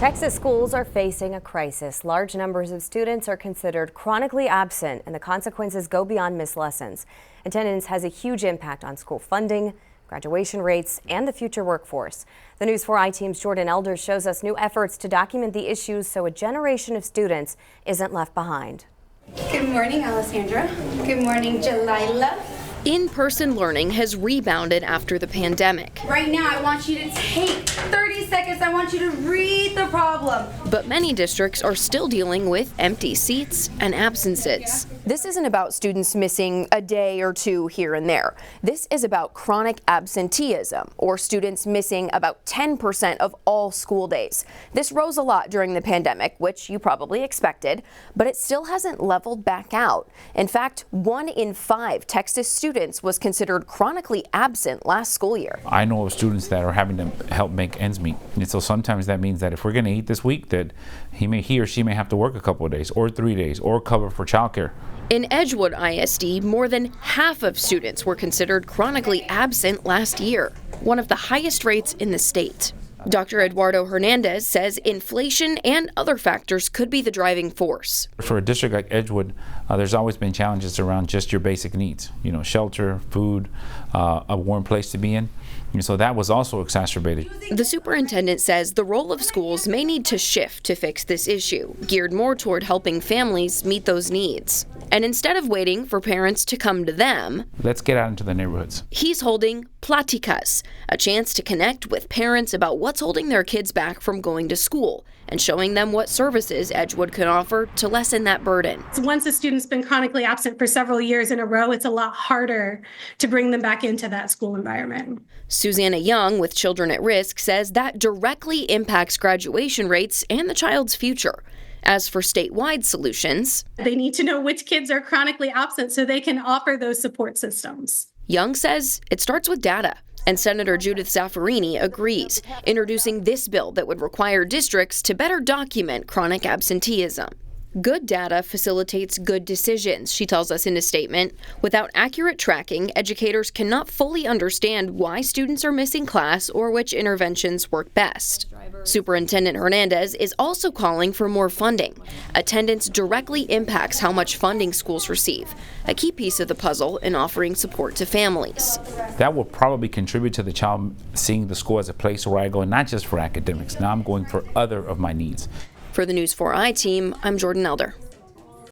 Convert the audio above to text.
Texas schools are facing a crisis. Large numbers of students are considered chronically absent, and the consequences go beyond missed lessons. Attendance has a huge impact on school funding, graduation rates, and the future workforce. The News 4 I-Team's Jordan Elder shows us new efforts to document the issues so a generation of students isn't left behind. Good morning, Alessandra. Good morning, Jalila. In-person learning has rebounded after the pandemic. Right now, I want you to take 30 seconds. I want you to read the problem. But many districts are still dealing with empty seats and absences. This isn't about students missing a day or two here and there. This is about chronic absenteeism, or students missing about 10% of all school days. This rose a lot during the pandemic, which you probably expected, but it still hasn't leveled back out. In fact, 1 in 5 Texas students was considered chronically absent last school year. I know of students that are having to help make ends meet. And so sometimes that means that if we're going to eat this week, that he or she may have to work a couple of days or 3 days or cover for childcare. In Edgewood ISD, more than half of students were considered chronically absent last year, one of the highest rates in the state. Dr. Eduardo Hernandez says inflation and other factors could be the driving force. For a district like Edgewood, there's always been challenges around just your basic needs, shelter, food, a warm place to be in. And so that was also exacerbated. The superintendent says the role of schools may need to shift to fix this issue, geared more toward helping families meet those needs. And instead of waiting for parents to come to them, let's get out into the neighborhoods. He's holding Platicas, a chance to connect with parents about what's holding their kids back from going to school and showing them what services Edgewood can offer to lessen that burden. Once a student's been chronically absent for several years in a row, it's a lot harder to bring them back into that school environment. Susanna Young, with Children at Risk, says that directly impacts graduation rates and the child's future. As for statewide solutions, they need to know which kids are chronically absent so they can offer those support systems. Young says it starts with data. And Senator Judith Zaffirini agrees, introducing this bill that would require districts to better document chronic absenteeism. Good data facilitates good decisions, she tells us in a statement. Without accurate tracking, educators cannot fully understand why students are missing class or which interventions work best. Superintendent Hernandez is also calling for more funding. Attendance directly impacts how much funding schools receive, a key piece of the puzzle in offering support to families. That will probably contribute to the child seeing the school as a place where I go, not just for academics. Now I'm going for other of my needs. For the News 4 I-Team, I'm Jordan Elder.